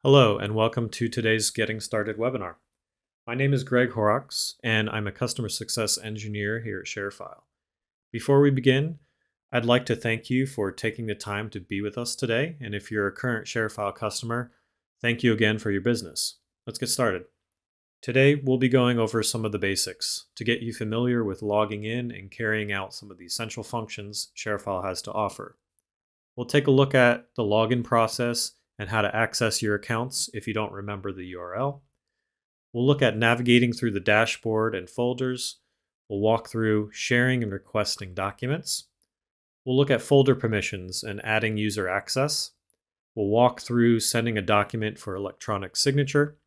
Hello, and welcome to today's Getting Started webinar. My name is Greg Horrocks, and I'm a Customer Success Engineer here at ShareFile. Before we begin, I'd like to thank you for taking the time to be with us today, and if you're a current ShareFile customer, thank you again for your business. Let's get started. Today, we'll be going over some of the basics to get you familiar with logging in and carrying out some of the essential functions ShareFile has to offer. We'll take a look at the login process and how to access your accounts if you don't remember the URL. We'll look at navigating through the dashboard and folders. We'll walk through sharing and requesting documents. We'll look at folder permissions and adding user access. We'll walk through sending a document for electronic signature.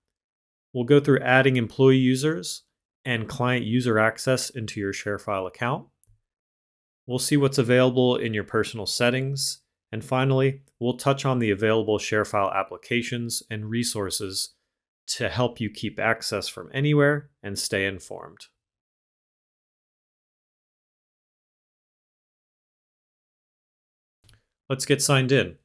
We'll go through adding employee users and client user access into your ShareFile account. We'll see what's available in your personal settings. And finally, we'll touch on the available ShareFile applications and resources to help you keep access from anywhere and stay informed. Let's get signed in.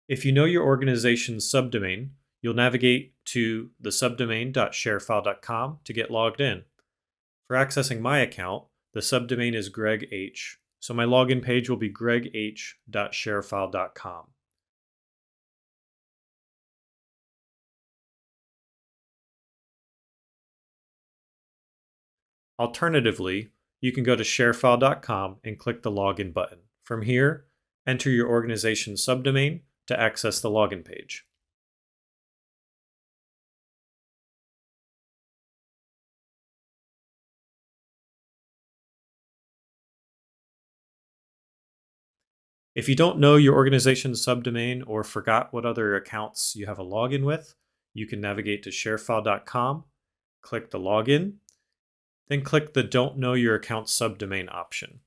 If you know your organization's subdomain, you'll navigate to the subdomain.sharefile.com to get logged in. For accessing my account, the subdomain is Greg H. So my login page will be gregh.sharefile.com. Alternatively, you can go to sharefile.com and click the login button. From here, enter your organization's subdomain to access the login page. If you don't know your organization's subdomain or forgot what other accounts you have a login with, you can navigate to sharefile.com, click the login, then click the Don't Know Your Account subdomain option.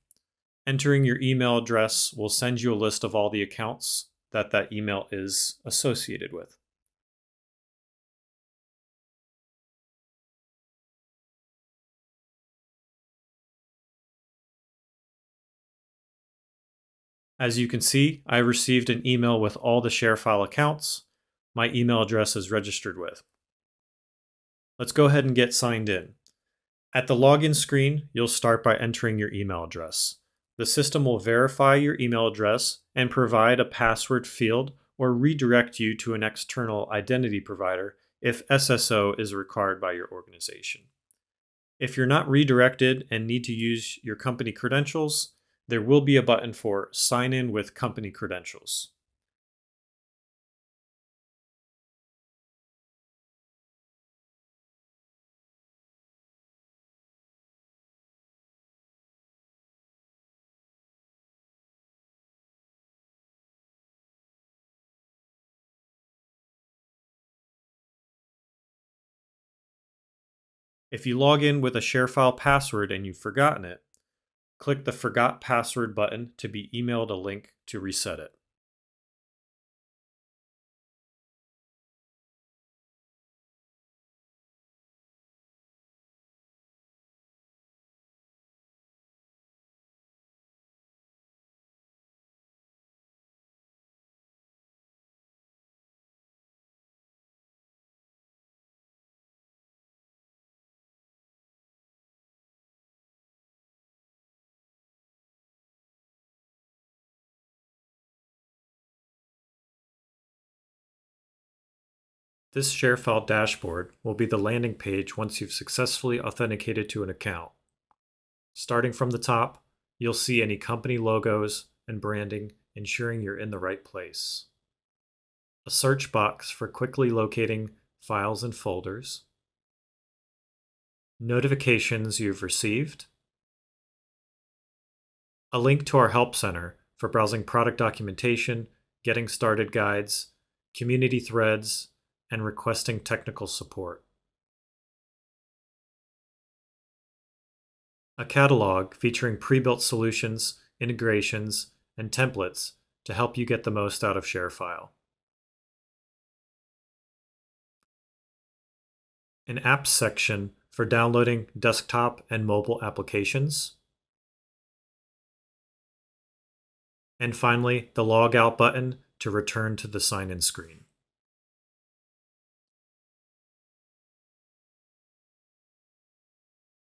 Entering your email address will send you a list of all the accounts that email is associated with. As you can see, I received an email with all the ShareFile accounts my email address is registered with. Let's go ahead and get signed in. At the login screen, you'll start by entering your email address. The system will verify your email address and provide a password field or redirect you to an external identity provider if SSO is required by your organization. If you're not redirected and need to use your company credentials, there will be a button for Sign in with company credentials. If you log in with a ShareFile password and you've forgotten it, click the Forgot Password button to be emailed a link to reset it. This ShareFile dashboard will be the landing page once you've successfully authenticated to an account. Starting from the top, you'll see any company logos and branding, ensuring you're in the right place. A search box for quickly locating files and folders. Notifications you've received. A link to our Help Center for browsing product documentation, getting started guides, community threads, and requesting technical support. A catalog featuring pre-built solutions, integrations, and templates to help you get the most out of ShareFile. An apps section for downloading desktop and mobile applications. And finally, the Log Out button to return to the sign-in screen.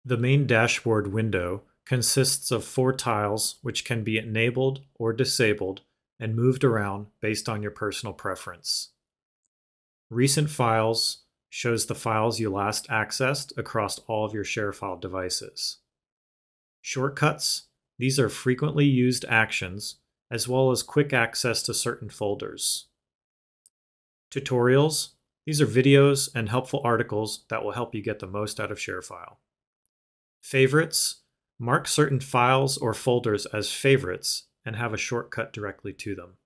The main dashboard window consists of 4 tiles which can be enabled or disabled and moved around based on your personal preference. Recent Files shows the files you last accessed across all of your ShareFile devices. Shortcuts, these are frequently used actions as well as quick access to certain folders. Tutorials, these are videos and helpful articles that will help you get the most out of ShareFile. Favorites, mark certain files or folders as favorites and have a shortcut directly to them.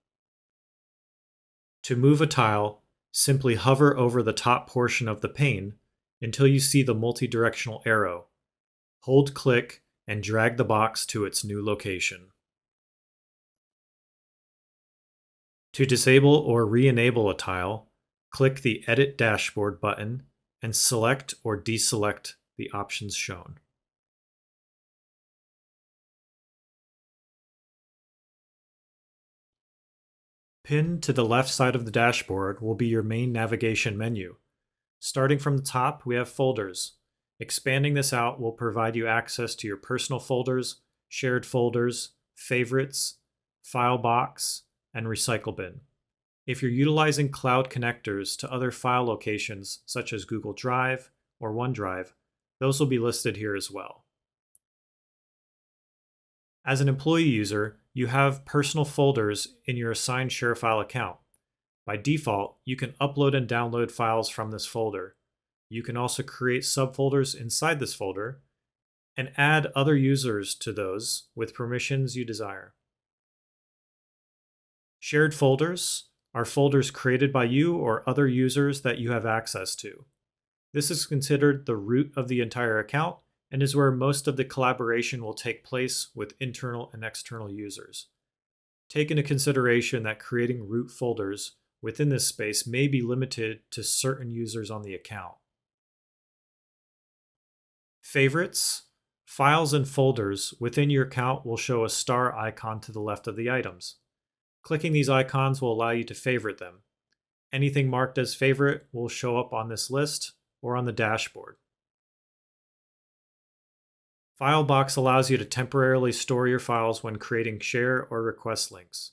To move a tile, simply hover over the top portion of the pane until you see the multi-directional arrow. Hold click and drag the box to its new location. To disable or re-enable a tile, click the Edit Dashboard button and select or deselect the options shown. Pinned to the left side of the dashboard will be your main navigation menu. Starting from the top, we have folders. Expanding this out will provide you access to your personal folders, shared folders, favorites, FileBox, and Recycle Bin. If you're utilizing cloud connectors to other file locations such as Google Drive or OneDrive, those will be listed here as well. As an employee user, you have personal folders in your assigned ShareFile account. By default, you can upload and download files from this folder. You can also create subfolders inside this folder and add other users to those with permissions you desire. Shared folders are folders created by you or other users that you have access to. This is considered the root of the entire account and is where most of the collaboration will take place with internal and external users. Take into consideration that creating root folders within this space may be limited to certain users on the account. Favorites, files and folders within your account will show a star icon to the left of the items. Clicking these icons will allow you to favorite them. Anything marked as favorite will show up on this list or on the dashboard. FileBox allows you to temporarily store your files when creating share or request links.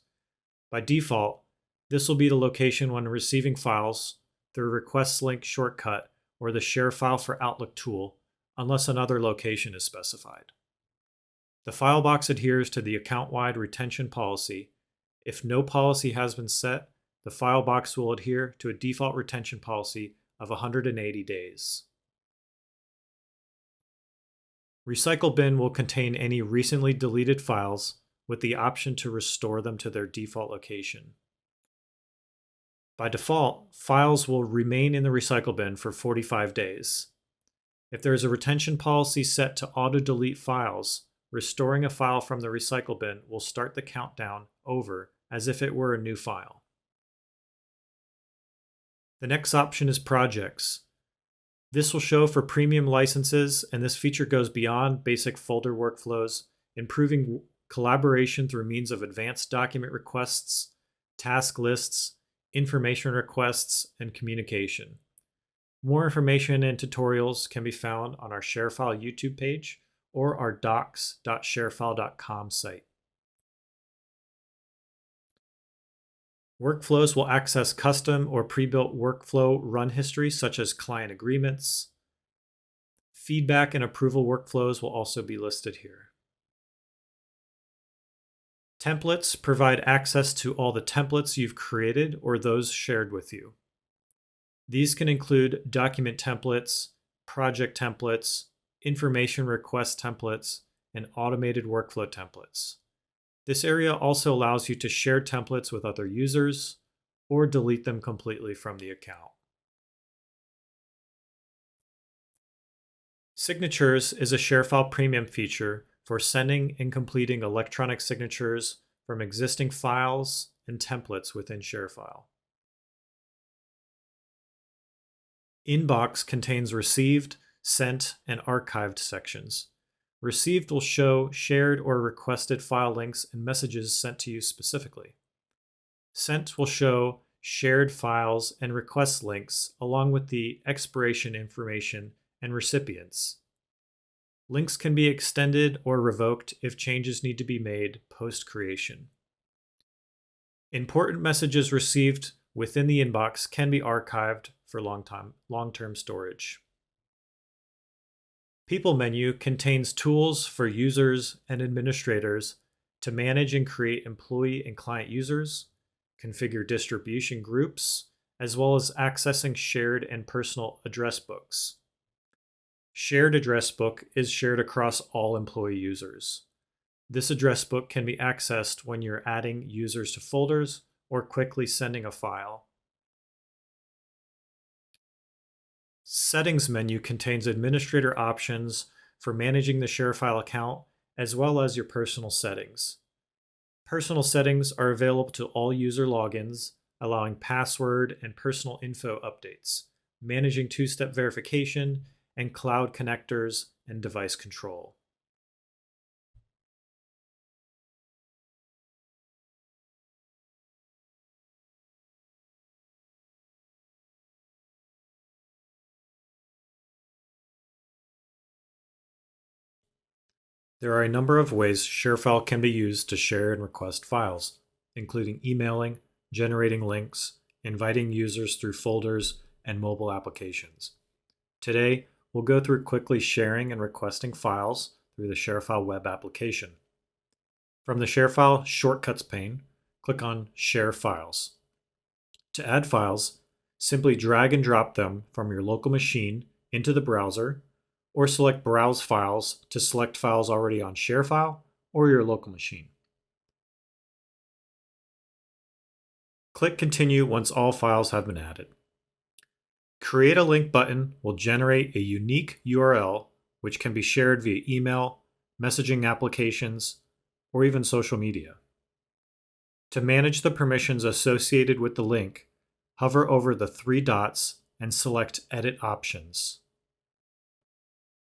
By default, this will be the location when receiving files through Request Link shortcut or the ShareFile for Outlook tool, unless another location is specified. The FileBox adheres to the account-wide retention policy. If no policy has been set, the FileBox will adhere to a default retention policy of 180 days. Recycle Bin will contain any recently deleted files with the option to restore them to their default location. By default, files will remain in the Recycle Bin for 45 days. If there is a retention policy set to auto-delete files, restoring a file from the Recycle Bin will start the countdown over as if it were a new file. The next option is Projects. This will show for premium licenses, and this feature goes beyond basic folder workflows, improving collaboration through means of advanced document requests, task lists, information requests, and communication. More information and tutorials can be found on our ShareFile YouTube page or our docs.sharefile.com site. Workflows will access custom or pre-built workflow run history such as client agreements. Feedback and approval workflows will also be listed here. Templates provide access to all the templates you've created or those shared with you. These can include document templates, project templates, information request templates, and automated workflow templates. This area also allows you to share templates with other users or delete them completely from the account. Signatures is a ShareFile premium feature for sending and completing electronic signatures from existing files and templates within ShareFile. Inbox contains received, sent, and archived sections. Received will show shared or requested file links and messages sent to you specifically. Sent will show shared files and request links along with the expiration information and recipients. Links can be extended or revoked if changes need to be made post-creation. Important messages received within the inbox can be archived for long-term storage. People menu contains tools for users and administrators to manage and create employee and client users, configure distribution groups, as well as accessing shared and personal address books. Shared address book is shared across all employee users. This address book can be accessed when you're adding users to folders or quickly sending a file. Settings menu contains administrator options for managing the ShareFile account as well as your personal settings. Personal settings are available to all user logins, allowing password and personal info updates, managing two-step verification, and cloud connectors and device control. There are a number of ways ShareFile can be used to share and request files, including emailing, generating links, inviting users through folders, and mobile applications. Today, we'll go through quickly sharing and requesting files through the ShareFile web application. From the ShareFile Shortcuts pane, click on Share Files. To add files, simply drag and drop them from your local machine into the browser, or select Browse Files to select files already on ShareFile or your local machine. Click Continue once all files have been added. Create a Link button will generate a unique URL which can be shared via email, messaging applications, or even social media. To manage the permissions associated with the link, hover over the three dots and select Edit Options.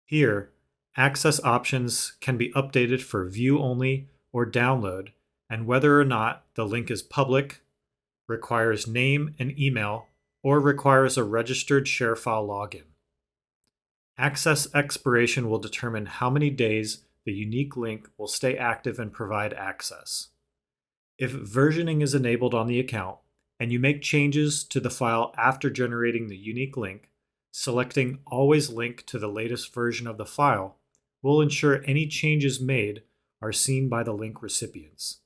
Here, access options can be updated for view only or download, and whether or not the link is public, requires name and email, or requires a registered ShareFile login. Access expiration will determine how many days the unique link will stay active and provide access. If versioning is enabled on the account, and you make changes to the file after generating the unique link, selecting Always Link to the latest version of the file will ensure any changes made are seen by the link recipients.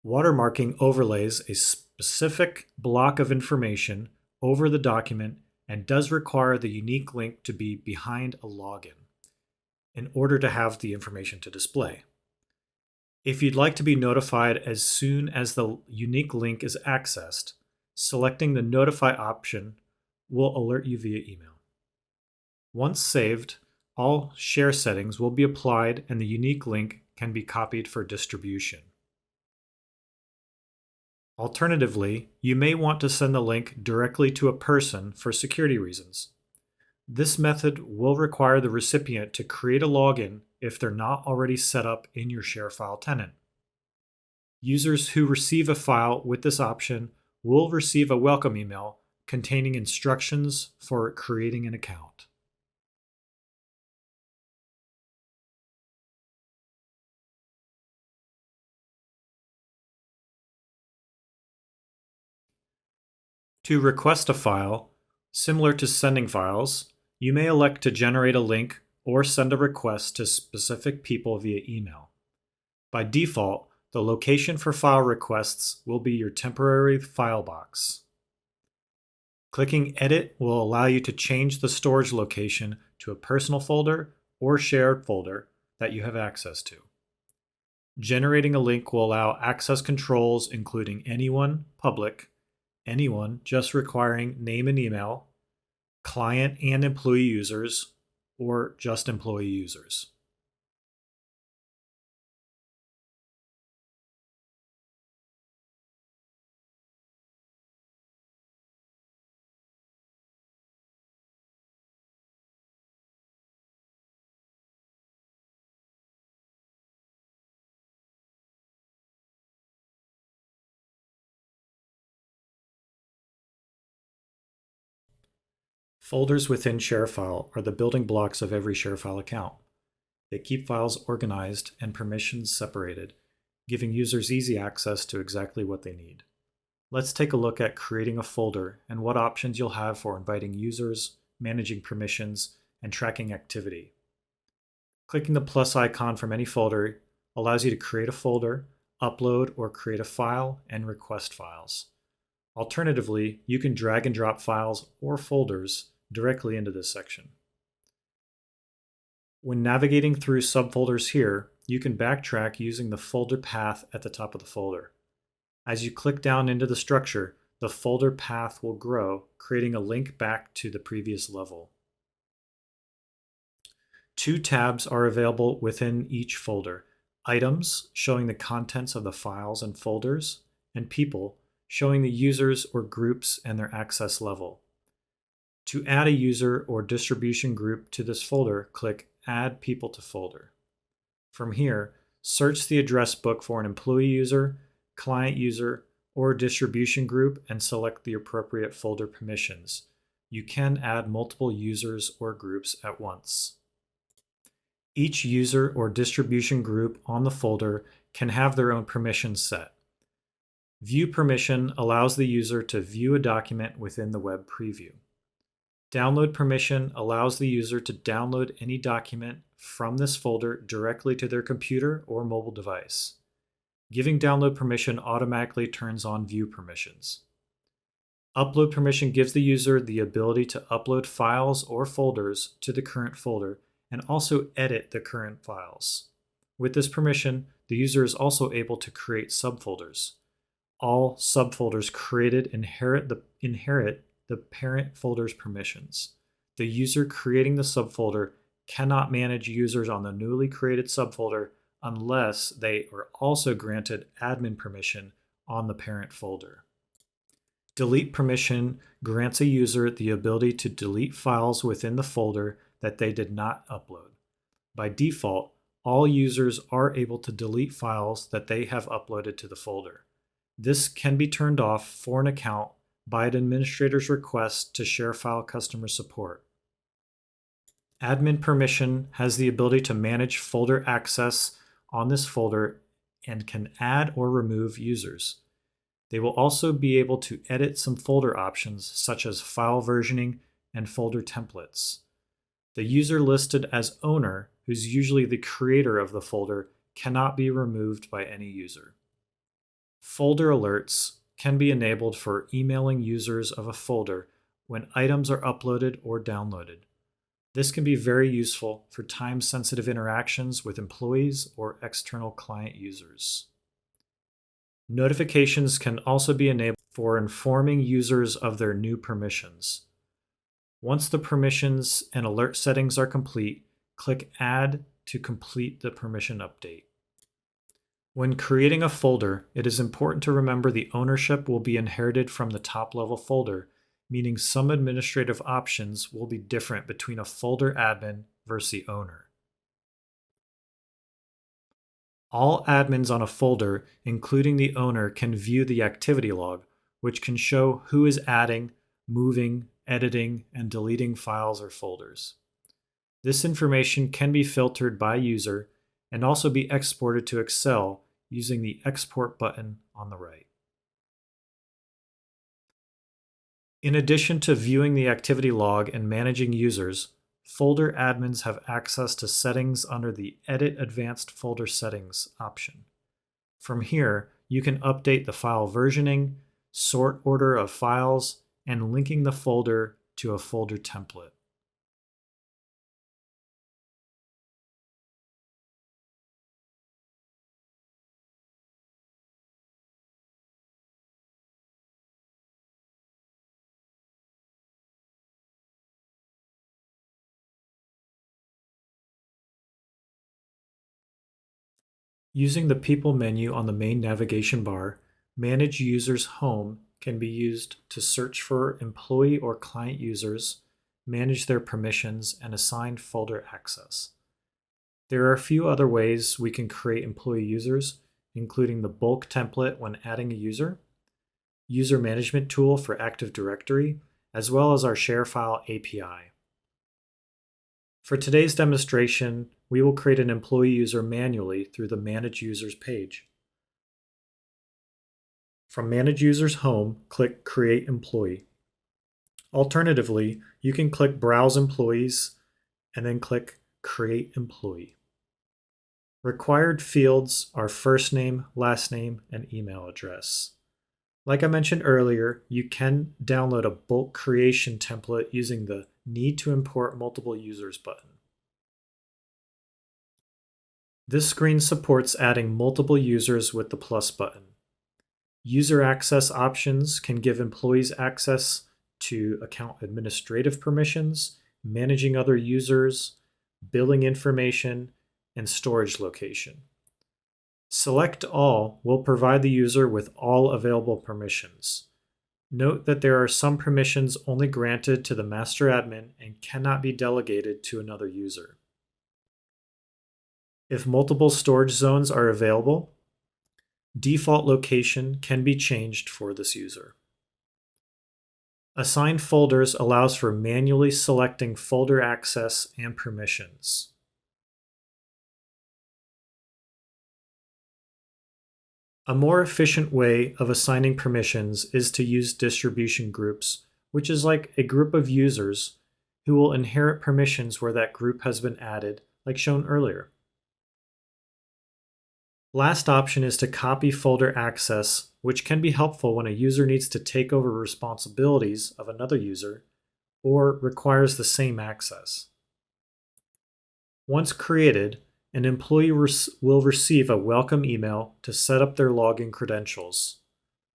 Watermarking overlays a specific block of information over the document and does require the unique link to be behind a login in order to have the information to display. If you'd like to be notified as soon as the unique link is accessed, selecting the Notify option will alert you via email. Once saved, all share settings will be applied and the unique link can be copied for distribution. Alternatively, you may want to send the link directly to a person for security reasons. This method will require the recipient to create a login if they're not already set up in your ShareFile tenant. Users who receive a file with this option will receive a welcome email containing instructions for creating an account. To request a file, similar to sending files, you may elect to generate a link or send a request to specific people via email. By default, the location for file requests will be your temporary FileBox. Clicking Edit will allow you to change the storage location to a personal folder or shared folder that you have access to. Generating a link will allow access controls including anyone, public, anyone just requiring name and email, client and employee users, or just employee users. Folders within ShareFile are the building blocks of every ShareFile account. They keep files organized and permissions separated, giving users easy access to exactly what they need. Let's take a look at creating a folder and what options you'll have for inviting users, managing permissions, and tracking activity. Clicking the plus icon from any folder allows you to create a folder, upload or create a file, and request files. Alternatively, you can drag and drop files or folders directly into this section. When navigating through subfolders here, you can backtrack using the folder path at the top of the folder. As you click down into the structure, the folder path will grow, creating a link back to the previous level. Two tabs are available within each folder: Items, showing the contents of the files and folders, and People, showing the users or groups and their access level. To add a user or distribution group to this folder, click Add People to Folder. From here, search the address book for an employee user, client user, or distribution group and select the appropriate folder permissions. You can add multiple users or groups at once. Each user or distribution group on the folder can have their own permissions set. View permission allows the user to view a document within the web preview. Download permission allows the user to download any document from this folder directly to their computer or mobile device. Giving download permission automatically turns on view permissions. Upload permission gives the user the ability to upload files or folders to the current folder and also edit the current files. With this permission, the user is also able to create subfolders. All subfolders created inherit the parent folder's permissions. The user creating the subfolder cannot manage users on the newly created subfolder unless they are also granted admin permission on the parent folder. Delete permission grants a user the ability to delete files within the folder that they did not upload. By default, all users are able to delete files that they have uploaded to the folder. This can be turned off for an account by an administrator's request to ShareFile customer support. Admin permission has the ability to manage folder access on this folder and can add or remove users. They will also be able to edit some folder options such as file versioning and folder templates. The user listed as owner, who's usually the creator of the folder, cannot be removed by any user. Folder alerts can be enabled for emailing users of a folder when items are uploaded or downloaded. This can be very useful for time-sensitive interactions with employees or external client users. Notifications can also be enabled for informing users of their new permissions. Once the permissions and alert settings are complete, click Add to complete the permission update. When creating a folder, it is important to remember the ownership will be inherited from the top-level folder, meaning some administrative options will be different between a folder admin versus the owner. All admins on a folder, including the owner, can view the activity log, which can show who is adding, moving, editing, and deleting files or folders. This information can be filtered by user and also be exported to Excel using the Export button on the right. In addition to viewing the activity log and managing users, folder admins have access to settings under the Edit Advanced Folder Settings option. From here, you can update the file versioning, sort order of files, and linking the folder to a folder template. Using the People menu on the main navigation bar, Manage Users Home can be used to search for employee or client users, manage their permissions, and assign folder access. There are a few other ways we can create employee users, including the bulk template when adding a user, user management tool for Active Directory, as well as our ShareFile API. For today's demonstration, we will create an employee user manually through the Manage Users page. From Manage Users Home, click Create Employee. Alternatively, you can click Browse Employees and then click Create Employee. Required fields are first name, last name, and email address. Like I mentioned earlier, you can download a bulk creation template using the Need to Import Multiple Users button. This screen supports adding multiple users with the plus button. User access options can give employees access to account administrative permissions, managing other users, billing information, and storage location. Select All will provide the user with all available permissions. Note that there are some permissions only granted to the master admin and cannot be delegated to another user. If multiple storage zones are available, default location can be changed for this user. Assign folders allows for manually selecting folder access and permissions. A more efficient way of assigning permissions is to use distribution groups, which is like a group of users who will inherit permissions where that group has been added, like shown earlier. Last option is to copy folder access, which can be helpful when a user needs to take over responsibilities of another user or requires the same access. Once created, an employee will receive a welcome email to set up their login credentials,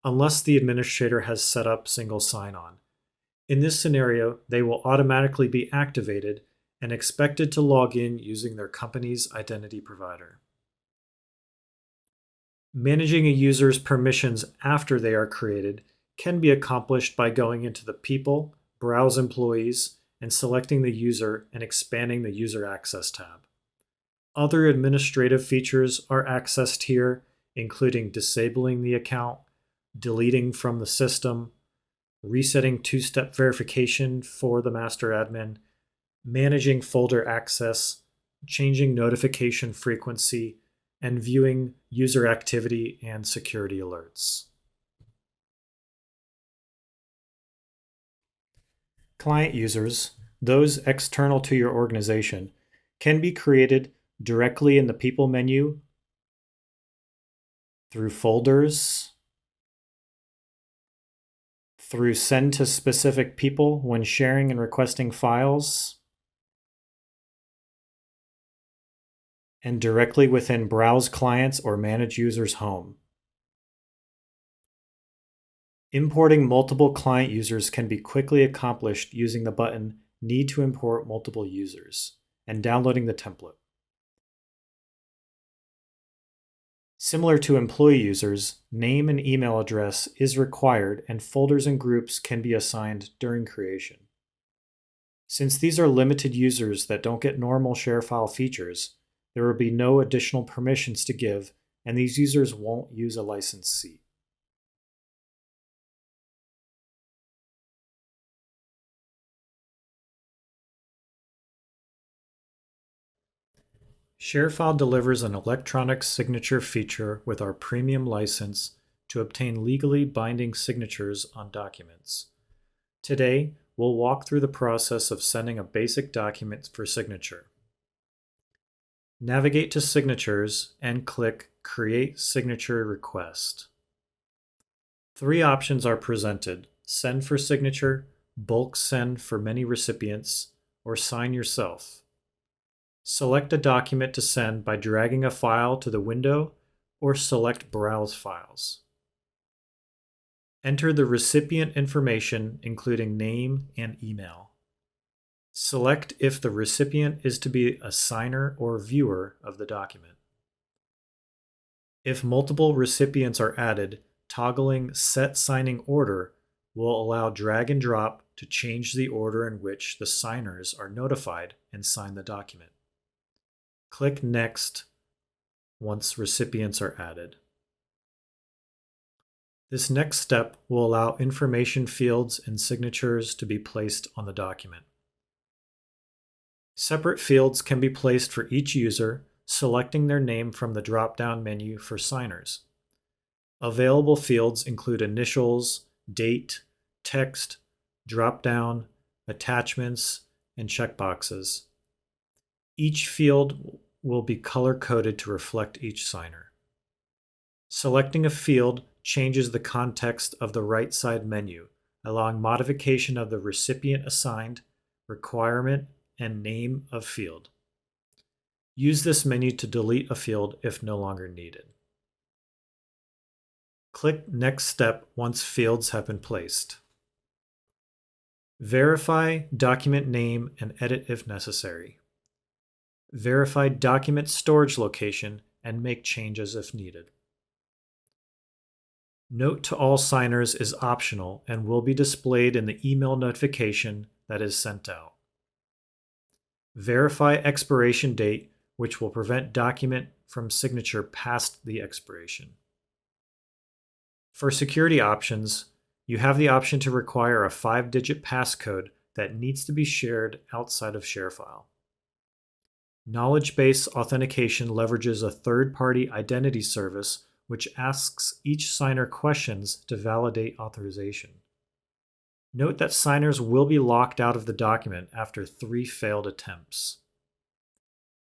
unless the administrator has set up single sign-on. In this scenario, they will automatically be activated and expected to log in using their company's identity provider. Managing a user's permissions after they are created can be accomplished by going into the People, Browse Employees, and selecting the user and expanding the User Access tab. Other administrative features are accessed here, including disabling the account, deleting from the system, resetting two-step verification for the master admin, managing folder access, changing notification frequency, and viewing user activity and security alerts. Client users, those external to your organization, can be created directly in the People menu, through folders, through Send to Specific People when sharing and requesting files, and directly within Browse Clients or Manage Users Home. Importing multiple client users can be quickly accomplished using the button Need to Import Multiple Users and downloading the template. Similar to employee users, name and email address is required and folders and groups can be assigned during creation. Since these are limited users that don't get normal ShareFile features, there will be no additional permissions to give, and these users won't use a license seat. ShareFile delivers an electronic signature feature with our premium license to obtain legally binding signatures on documents. Today, we'll walk through the process of sending a basic document for signature. Navigate to Signatures and click Create Signature Request. Three options are presented: Send for signature, bulk send for many recipients, or sign yourself. Select a document to send by dragging a file to the window or select Browse Files. Enter the recipient information, including name and email. Select if the recipient is to be a signer or viewer of the document. If multiple recipients are added, toggling Set Signing Order will allow drag and drop to change the order in which the signers are notified and sign the document. Click Next once recipients are added. This next step will allow information fields and signatures to be placed on the document. Separate fields can be placed for each user, selecting their name from the drop-down menu for signers. Available fields include initials, date, text, drop-down, attachments, and checkboxes. Each field will be color-coded to reflect each signer. Selecting a field changes the context of the right side menu, allowing modification of the recipient assigned, requirement, and name of field. Use this menu to delete a field if no longer needed. Click Next Step once fields have been placed. Verify document name and edit if necessary. Verify document storage location and make changes if needed. Note to all signers is optional and will be displayed in the email notification that is sent out. Verify expiration date, which will prevent document from signature past the expiration. For security options, you have the option to require a 5-digit passcode that needs to be shared outside of ShareFile. Knowledge base authentication leverages a third-party identity service which asks each signer questions to validate authorization. Note that signers will be locked out of the document after 3 failed attempts.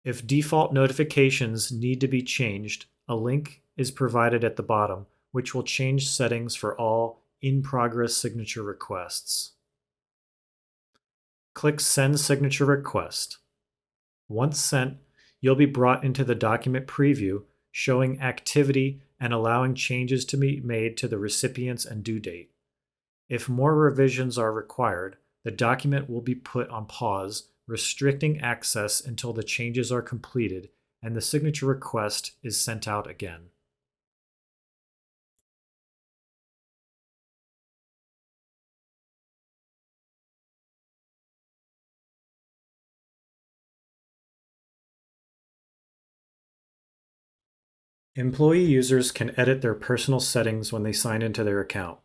If default notifications need to be changed, a link is provided at the bottom, which will change settings for all in-progress signature requests. Click Send Signature Request. Once sent, you'll be brought into the document preview, showing activity and allowing changes to be made to the recipients and due date. If more revisions are required, the document will be put on pause, restricting access until the changes are completed and the signature request is sent out again. Employee users can edit their personal settings when they sign into their account.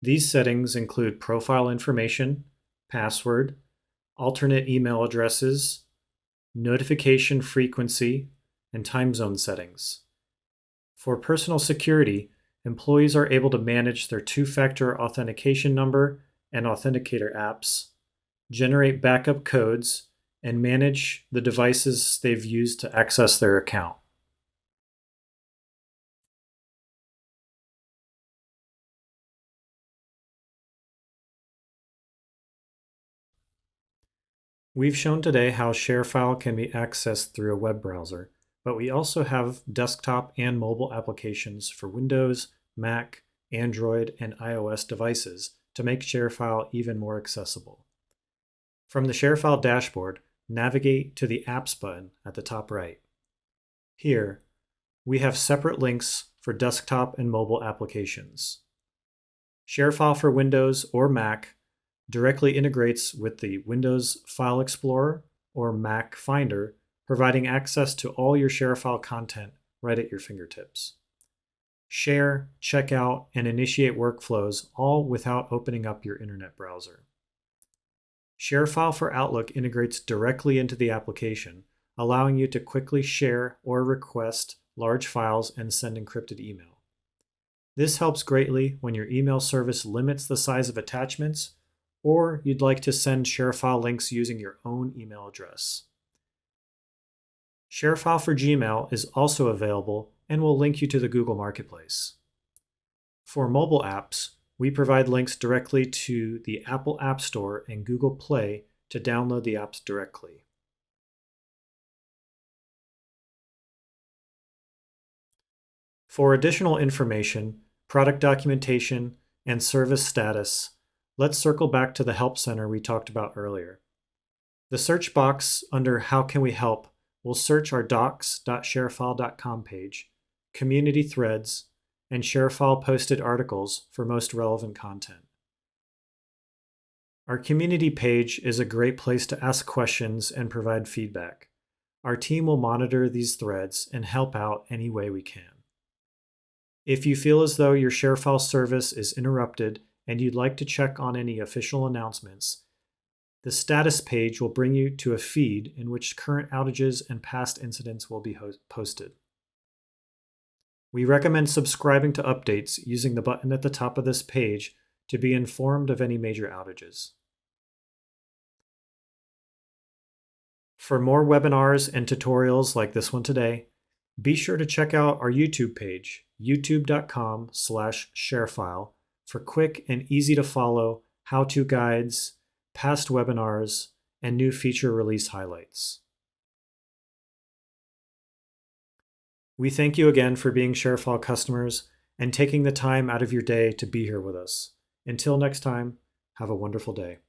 These settings include profile information, password, alternate email addresses, notification frequency, and time zone settings. For personal security, employees are able to manage their 2-factor authentication number and authenticator apps, generate backup codes, and manage the devices they've used to access their account. We've shown today how ShareFile can be accessed through a web browser, but we also have desktop and mobile applications for Windows, Mac, Android, and iOS devices to make ShareFile even more accessible. From the ShareFile dashboard, navigate to the Apps button at the top right. Here, we have separate links for desktop and mobile applications. ShareFile for Windows or Mac directly integrates with the Windows File Explorer or Mac Finder, providing access to all your ShareFile content right at your fingertips. Share, check out, and initiate workflows all without opening up your internet browser. ShareFile for Outlook integrates directly into the application, allowing you to quickly share or request large files and send encrypted email. This helps greatly when your email service limits the size of attachments or you'd like to send ShareFile links using your own email address. ShareFile for Gmail is also available and will link you to the Google Marketplace. For mobile apps, we provide links directly to the Apple App Store and Google Play to download the apps directly. For additional information, product documentation, and service status, let's circle back to the Help Center we talked about earlier. The search box under How Can We Help will search our docs.sharefile.com page, community threads, and ShareFile posted articles for most relevant content. Our community page is a great place to ask questions and provide feedback. Our team will monitor these threads and help out any way we can. If you feel as though your ShareFile service is interrupted and you'd like to check on any official announcements, the status page will bring you to a feed in which current outages and past incidents will be posted. We recommend subscribing to updates using the button at the top of this page to be informed of any major outages. For more webinars and tutorials like this one today, be sure to check out our YouTube page, youtube.com/sharefile, for quick and easy to follow how-to guides, past webinars, and new feature release highlights. We thank you again for being ShareFile customers and taking the time out of your day to be here with us. Until next time, have a wonderful day.